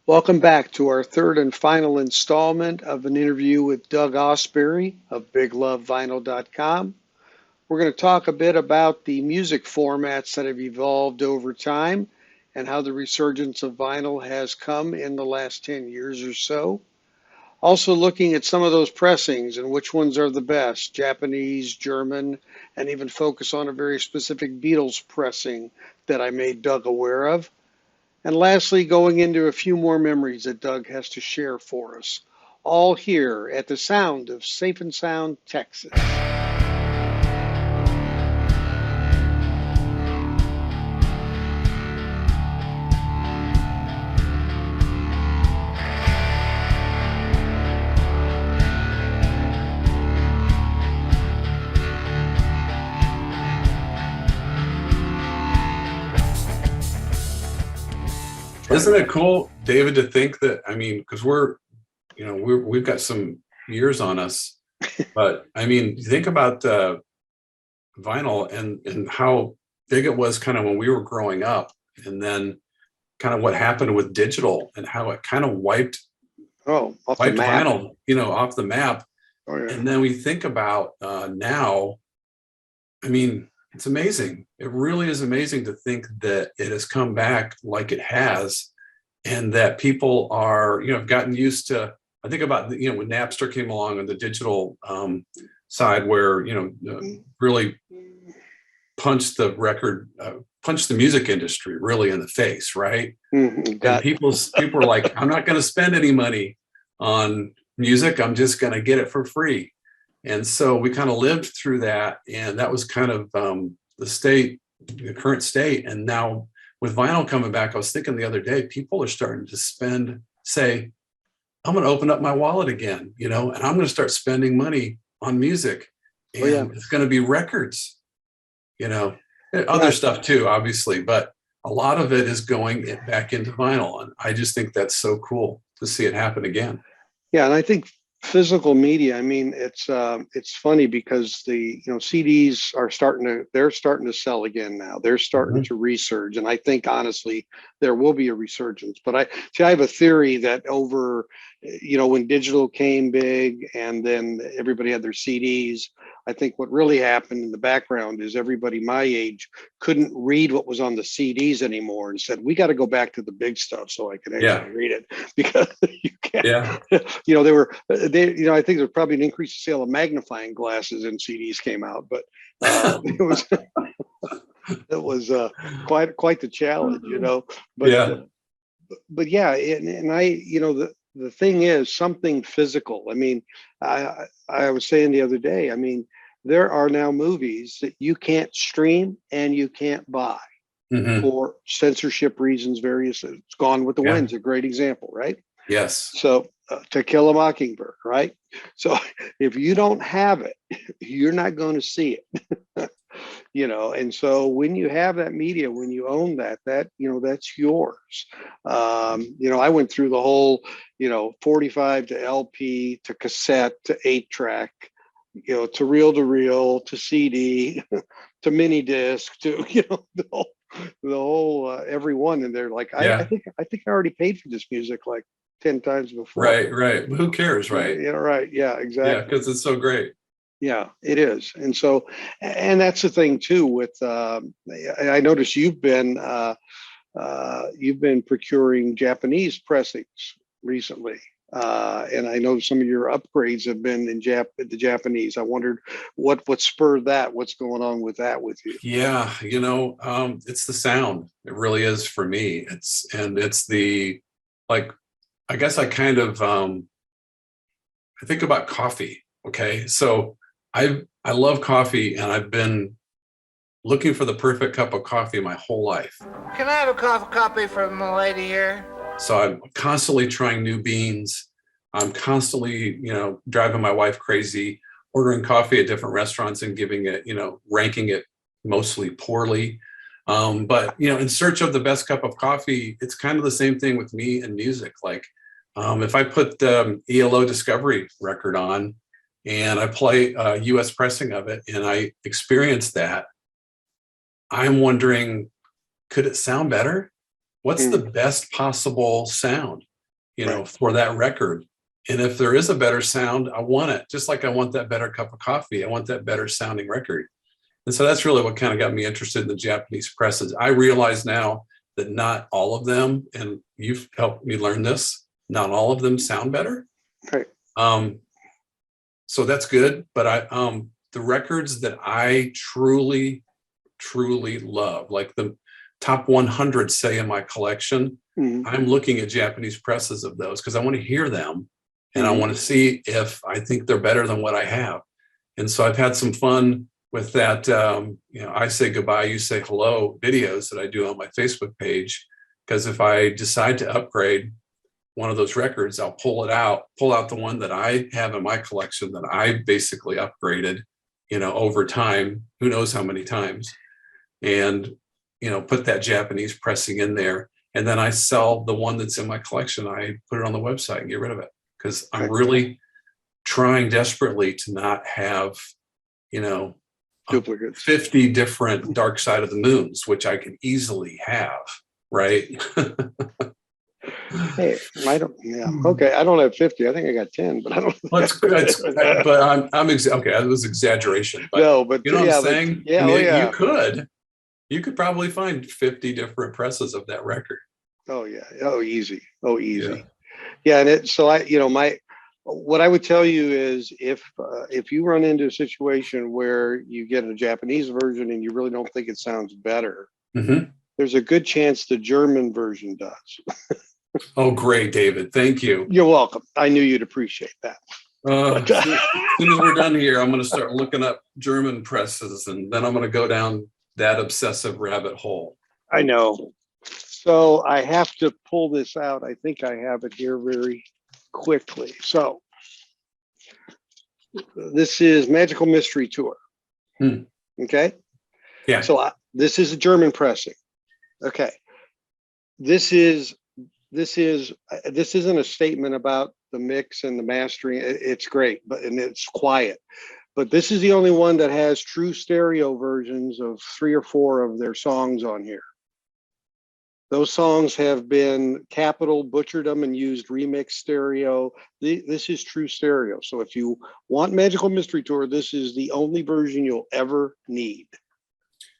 Welcome back to our third and final installment of an interview with Doug Ausbury of BigLoveVinyl.com. We're going to talk a bit about the music formats that have evolved over time and how the resurgence of vinyl has come in the last 10 years or so. Also looking at some of those pressings and which ones are the best, Japanese, German, and even focus on a very specific Beatles pressing that I made Doug aware of. And lastly, going into a few more memories that Doug has to share for us, all here at the sound of Safe and Sound, Texas. Isn't it cool, David, to think that, I mean, because we've got some years on us, but I mean, think about vinyl and how big it was kind of when we were growing up, and then kind of what happened with digital and how it kind of wiped Off the map. vinyl, off the map. Oh, yeah. And then we think about now, I mean, it's amazing. It really is amazing to think that it has come back like it has, and that people are, have gotten used to. I think about, when Napster came along on the digital side, where really punched punched the music industry really in the face, right? Mm-hmm. And people are like, I'm not going to spend any money on music. I'm just going to get it for free. And so we kind of lived through that, and that was kind of the current state. And now with vinyl coming back, I was thinking the other day, people are starting to say, I'm going to open up my wallet again, and I'm going to start spending money on music, and It's going to be records, other stuff too, obviously, but a lot of it is going back into vinyl. And I just think that's so cool to see it happen again. Yeah, and I think physical media, I mean, it's funny because the CDs are they're starting to sell again now. They're starting to resurge, and I think honestly there will be a resurgence. But I have a theory that over when digital came big and then everybody had their CDs, I think what really happened in the background is everybody my age couldn't read what was on the CDs anymore and said, we got to go back to the big stuff so I can actually read it, because you can't. I think there's probably an increased sale of magnifying glasses and CDs came out, but it was quite the challenge, But yeah, and the thing is something physical. I mean, I was saying the other day, I mean, there are now movies that you can't stream and you can't buy for censorship reasons, various. It's Gone with the Wind's a great example, right? Yes. So To Kill a Mockingbird, right? So if you don't have it, you're not going to see it. And so when you have that media, when you own that that's yours. I went through the whole 45 to LP to cassette to 8-track, to reel to CD to mini disc to the whole every one. And they're like, I think I already paid for this music like 10 times before. Right. Who cares, right? Yeah, right. Yeah, exactly. Yeah, because it's so great. Yeah, it is. And so, and that's the thing too with, I noticed you've been procuring Japanese pressings recently. And I know some of your upgrades have been in the Japanese. I wondered what spurred that, what's going on with that with you? Yeah, it's the sound. It really is for me. It's the, like, I guess I kind of, I think about coffee. Okay. So I love coffee, and I've been looking for the perfect cup of coffee my whole life. Can I have a copy from the lady here? So I'm constantly trying new beans. I'm constantly, driving my wife crazy, ordering coffee at different restaurants and giving it, ranking it mostly poorly. But, in search of the best cup of coffee, it's kind of the same thing with me and music. Like, if I put the ELO Discovery record on and I play a US pressing of it and I experience that, I'm wondering, could it sound better? What's the best possible sound? Right. for that record. And if there is a better sound, I want it. Just like I want that better cup of coffee. I want that better sounding record. And so that's really what kind of got me interested in the Japanese presses. I realize now that not all of them, and you've helped me learn this, not all of them sound better. Right. So that's good. But the records that I truly, truly love, like the top 100, say, in my collection, I'm looking at Japanese presses of those because I want to hear them and I want to see if I think they're better than what I have. And so I've had some fun with that, I say goodbye, you say hello videos that I do on my Facebook page, because if I decide to upgrade one of those records, I'll pull out the one that I have in my collection that I basically upgraded, over time, who knows how many times, and, put that Japanese pressing in there. And then I sell the one that's in my collection. I put it on the website and get rid of it because I'm really trying desperately to not have, duplicates, 50 different Dark Side of the Moons, which I can easily have, right? Hey, I don't. Yeah, okay. I don't have 50. I think I got 10, but I don't. That's good. But okay. That was exaggeration. But no, but you know what I'm saying? Yeah, I mean, yeah. You could probably find 50 different presses of that record. Oh yeah. Oh, easy. Oh, easy. Yeah, and what I would tell you is if you run into a situation where you get a Japanese version and you really don't think it sounds better, there's a good chance the German version does. Oh, great, David. Thank you. You're welcome. I knew you'd appreciate that. As soon as we're done here, I'm going to start looking up German presses, and then I'm going to go down that obsessive rabbit hole. I know. So I have to pull this out. I think I have it here very quickly. So this is Magical Mystery Tour. Okay. Yeah. So this is a German pressing. Okay. This isn't a statement about the mix and the mastering. It's great, and it's quiet. But this is the only one that has true stereo versions of 3 or 4 of their songs on here. Those songs have been Capitol butchered them and used remix stereo. This is true stereo. So if you want Magical Mystery Tour, this is the only version you'll ever need.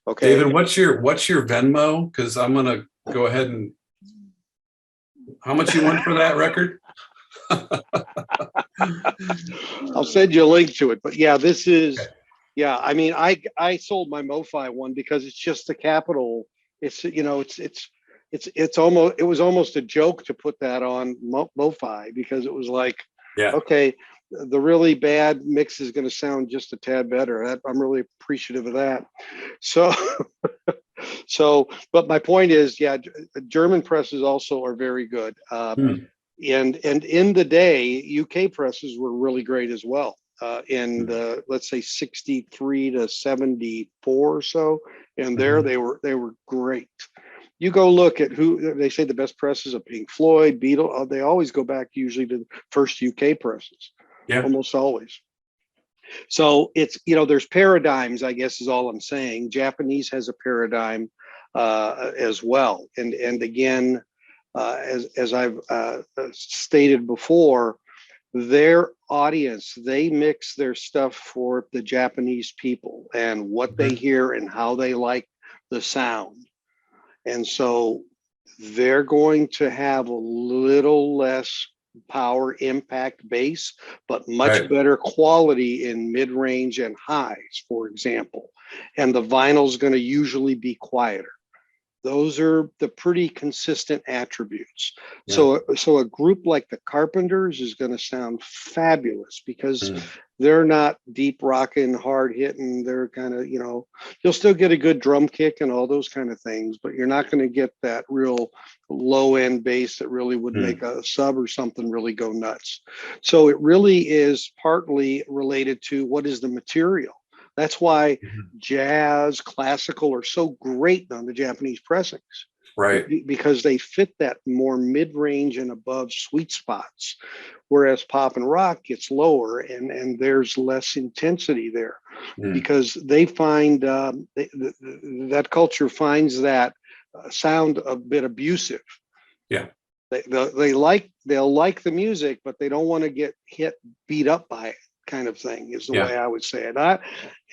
Okay. David, what's your Venmo? Because I'm gonna go ahead and. How much you want for that record? I'll send you a link to it. But yeah, this is. Okay. Yeah, I mean, I sold my MoFi one because it's just the Capitol. It's it was almost a joke to put that on MoFi because it was like, okay, the really bad mix is going to sound just a tad better. I'm really appreciative of that. So, but my point is, German presses also are very good. And in the day, UK presses were really great as well. In the, let's say 63 to 74 or so, and they were great. You go look at who they say the best presses of Pink Floyd, Beatles. They always go back usually to the first UK presses. Yeah, almost always. So it's there's paradigms. I guess is all I'm saying. Japanese has a paradigm as well, and again, as I've stated before, their audience, they mix their stuff for the Japanese people and what they hear and how they like the sound. And so they're going to have a little less power impact bass, but much better quality in mid-range and highs, for example. And the vinyl is going to usually be quieter. Those are the pretty consistent attributes. Yeah. So a group like the Carpenters is going to sound fabulous because they're not deep rocking, hard hitting. They're kind of, you'll still get a good drum kick and all those kind of things, but you're not going to get that real low end bass that really would make a sub or something really go nuts. So it really is partly related to what is the material. That's why jazz, classical are so great on the Japanese pressings, right? Because they fit that more mid-range and above sweet spots, whereas pop and rock gets lower and there's less intensity there because they find that culture finds that sound a bit abusive. Yeah. they'll like the music, but they don't want to get beat up by it, kind of thing is the Yeah. way I would say it.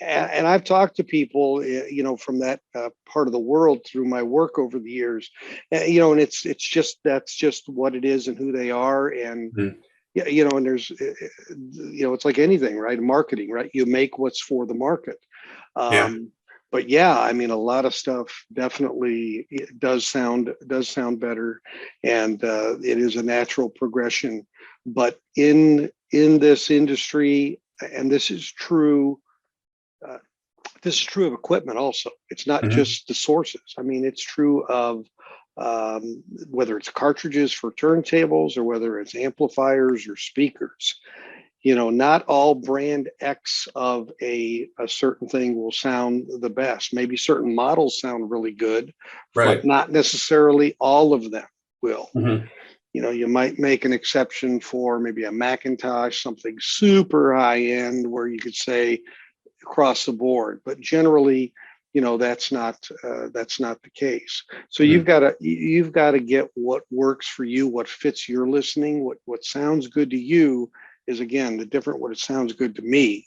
And I've talked to people, from that part of the world through my work over the years, and it's just that's just what it is and who they are, and Mhm. yeah, and there's, it's like anything, right? Marketing, right? You make what's for the market. Yeah. But yeah, I mean, a lot of stuff definitely does sound better, and it is a natural progression. But in this industry, and this is true. Uh, this is true of equipment also. It's not Mhm. just the sources. I mean, it's true of whether it's cartridges for turntables or whether it's amplifiers or speakers. Not all brand X of a certain thing will sound the best. Maybe certain models sound really good, but Right. not necessarily all of them will. Mhm. You might make an exception for maybe a Macintosh, something super high end where you could say across the board, but generally, that's not the case. So Mhm. you've got to get what works for you, what fits your listening, what sounds good to you is, again, the different what it sounds good to me.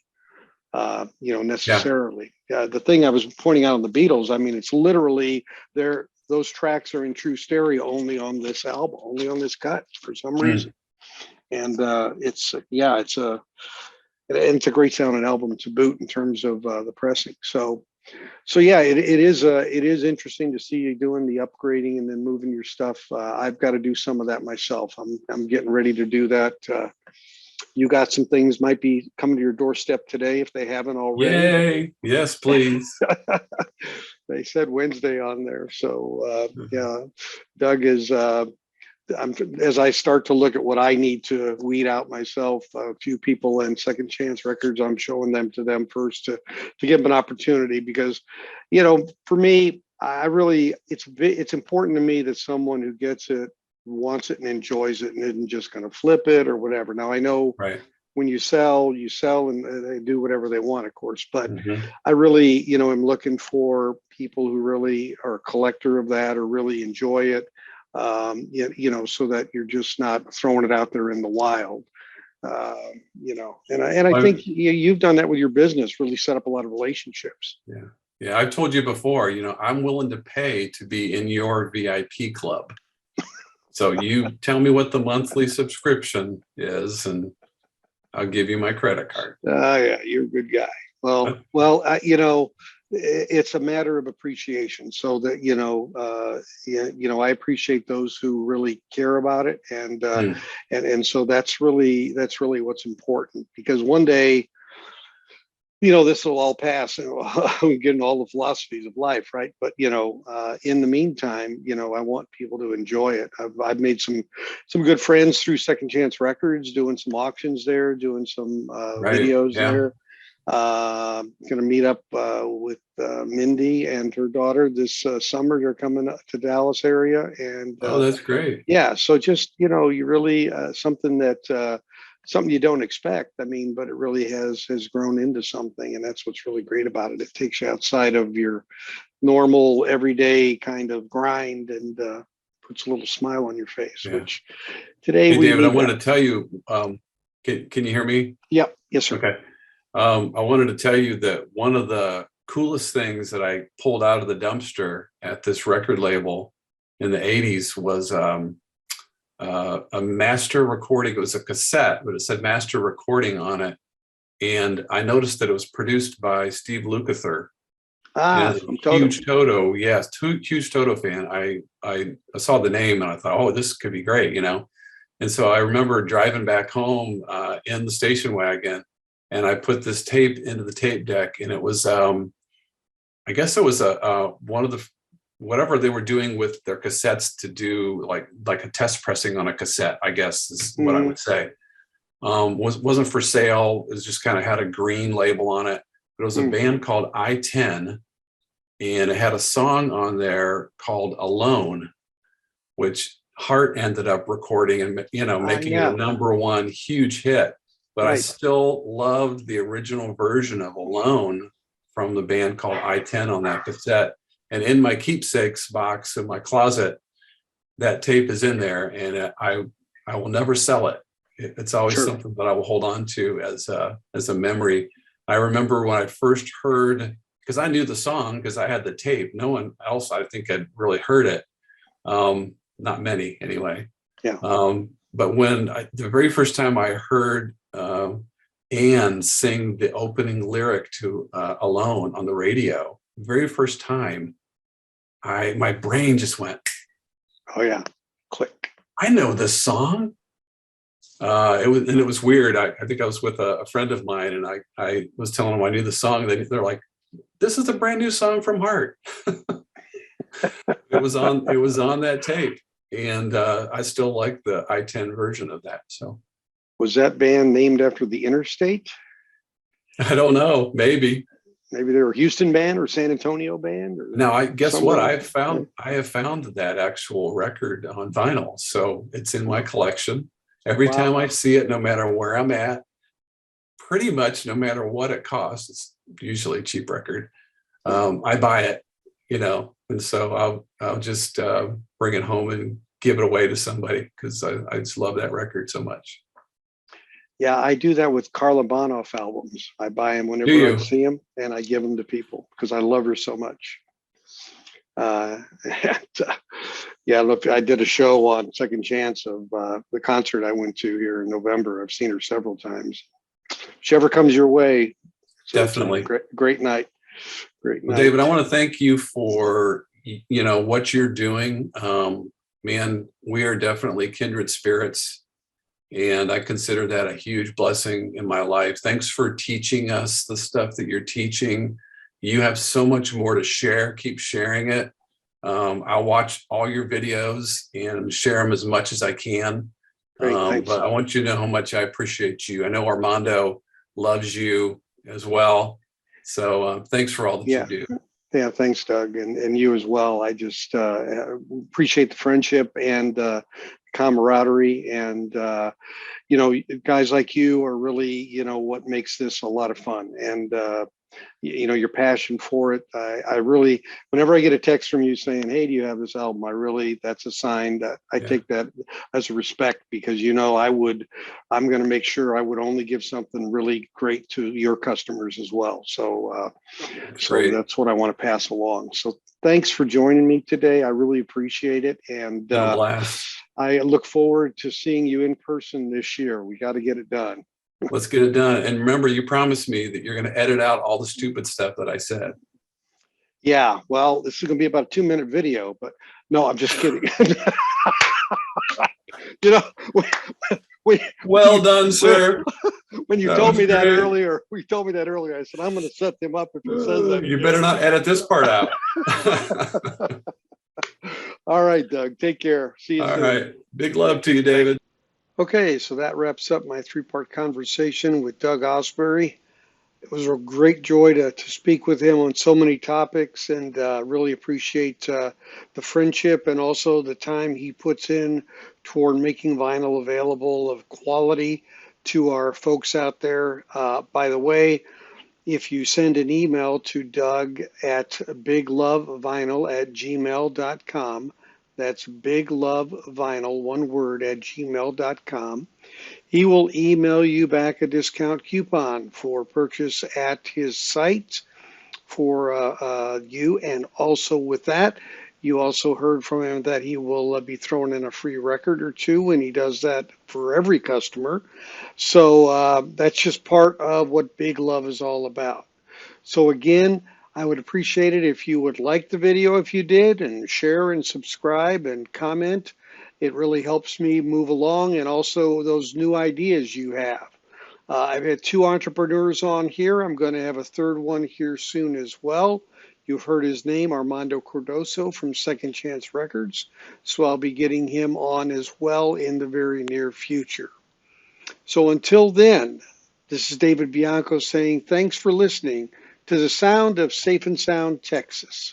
Yeah. Necessarily. The thing I was pointing out on the Beatles, I mean, it's literally there. Those tracks are in true stereo only on this album, only on this cut for some Mm. reason. And it's a great sounding album to boot in terms of the pressing. So yeah, it is interesting to see you doing the upgrading and then moving your stuff. I've got to do some of that myself. I'm getting ready to do that. You got some things might be coming to your doorstep today if they haven't already. Yay. Yes, please. They said Wednesday on there. So Mhm. yeah, Doug is. As I start to look at what I need to weed out myself, a few people in Second Chance Records, I'm showing them to them first to give them an opportunity because, for me, I really it's important to me that someone who gets it wants it and enjoys it and isn't just going to flip it or whatever. Now I know Right. when you sell, and they do whatever they want, of course. But Mhm. I really, am looking for people who really are a collector of that or really enjoy it, so that you're just not throwing it out there in the wild. And I Well, think you've done that with your business, really set up a lot of relationships. yeah. Yeah. I've told you before, I'm willing to pay to be in your VIP club. So you tell me what the monthly subscription is, and I'll give you my credit card. Yeah, you're a good guy. It's a matter of appreciation. So that I appreciate those who really care about it, Mm. and so that's really what's important because one day, this will all pass, and we'll get into all the philosophies of life, right? But in the meantime, I want people to enjoy it. I've made some good friends through Second Chance Records, doing some auctions there, doing some Right. videos Yeah. there. Going to meet up with Mindy and her daughter this summer. They're coming up to Dallas area, and Oh, that's great. yeah, so just you really something that something you don't expect. I mean, but it really has grown into something, and that's what's really great about it. It takes you outside of your normal everyday kind of grind and puts a little smile on your face. Yeah. Which today Hey, we David, I need wanted that. to tell you, can you hear me? Yep. Yes, sir. Okay. I wanted to tell you that one of the coolest things that I pulled out of the dumpster at this record label in the 80s was a master recording. It was a cassette, but it said master recording on it. And I noticed that it was produced by Steve Lukather. And as a From Toto. huge Toto, yes, huge Toto fan, I saw the name and I thought, oh, this could be great, And so I remember driving back home in the station wagon, and I put this tape into the tape deck, and it was, I guess it was one of the whatever they were doing with their cassettes to do like a test pressing on a cassette, I guess is what I would say. Wasn't for sale. It was just kind of had a green label on it. But it was a band called I-10, and it had a song on there called Alone, which Hart ended up recording and making it a #1 huge hit. But I still loved the original version of Alone from the band called I-10 on that cassette. And in my keepsakes box in my closet, that tape is in there, and I will never sell it. It's always Sure. something that I will hold on to as a memory. I remember when I first heard, because I knew the song because I had the tape. No one else, I think, had really heard it. Not many, anyway. Yeah. But when the very first time I heard Anne sing the opening lyric to "Alone" on the radio, very first time, my brain just went, Oh yeah, click. I know this song. It was weird. I think I was with a friend of mine, and I was telling them I knew the song. They're like, "This is a brand new song from Heart." It was on that tape, and I still like the I-10 version of that. So Was that band named after the interstate? I don't know. Maybe Maybe they were a Houston band or San Antonio band. Or now I guess what somewhere. I have found that actual record on vinyl, so it's in my collection. Every Wow. time I see it, no matter where I'm at, pretty much no matter what it costs, it's usually a cheap record. I buy it, and so I'll just bring it home and give it away to somebody because I just love that record so much. Yeah, I do that with Carla Bonoff albums. I buy them whenever Do you? I see them, and I give them to people because I love her so much. Yeah, look, I did a show on Second Chance of the concert I went to here in November. I've seen her several times. If she ever comes your way, so it's a Definitely. great night. Great Well, night. David, I want to thank you for what you're doing. Man, we are definitely kindred spirits, and I consider that a huge blessing in my life. Thanks for teaching us the stuff that you're teaching. You have so much more to share. Keep sharing it. I'll watch all your videos and share them as much as I can. Great, thanks. But I want you to know how much I appreciate you. I know Armando loves you as well. So thanks for all that you do. Yeah, thanks, Doug, and you as well. I just appreciate the friendship and camaraderie, and guys like you are really what makes this a lot of fun, and your passion for it. I really, whenever I get a text from you saying, "Hey, do you have this album?" that's a sign that I take that as a respect, because I'm going to make sure I would only give something really great to your customers as well. So that's what I want to pass along. So thanks for joining me today. I really appreciate it, and blast. I look forward to seeing you in person this year. We got to get it done. Let's get it done. And remember, you promised me that you're going to edit out all the stupid stuff that I said. Yeah, well, this is going to be about a 2-minute video, but no, I'm just kidding. Well done, sir. When you told me that earlier, I said, I'm going to set them up if it says that. You better not edit this part out. All right, Doug, take care. See you soon. All right. Big love to you, David. Okay, so that wraps up my 3-part conversation with Doug Ausbury. It was a great joy to speak with him on so many topics, and really appreciate the friendship and also the time he puts in toward making vinyl available of quality to our folks out there. By the way, if you send an email to Doug at biglovevinyl@gmail.com, that's biglovevinyl, one word, @gmail.com. He will email you back a discount coupon for purchase at his site for you. And also with that, you also heard from him that he will be throwing in a free record or two, and he does that for every customer. So that's just part of what Big Love is all about. So again, I would appreciate it if you would like the video, if you did, and share and subscribe and comment. It really helps me move along, and also those new ideas you have. I've had 2 entrepreneurs on here. I'm going to have a 3rd one here soon as well. You've heard his name, Armando Cardoso from Second Chance Records. So I'll be getting him on as well in the very near future. So until then, this is David Bianco saying thanks for listening to the sound of Safe and Sound, Texas.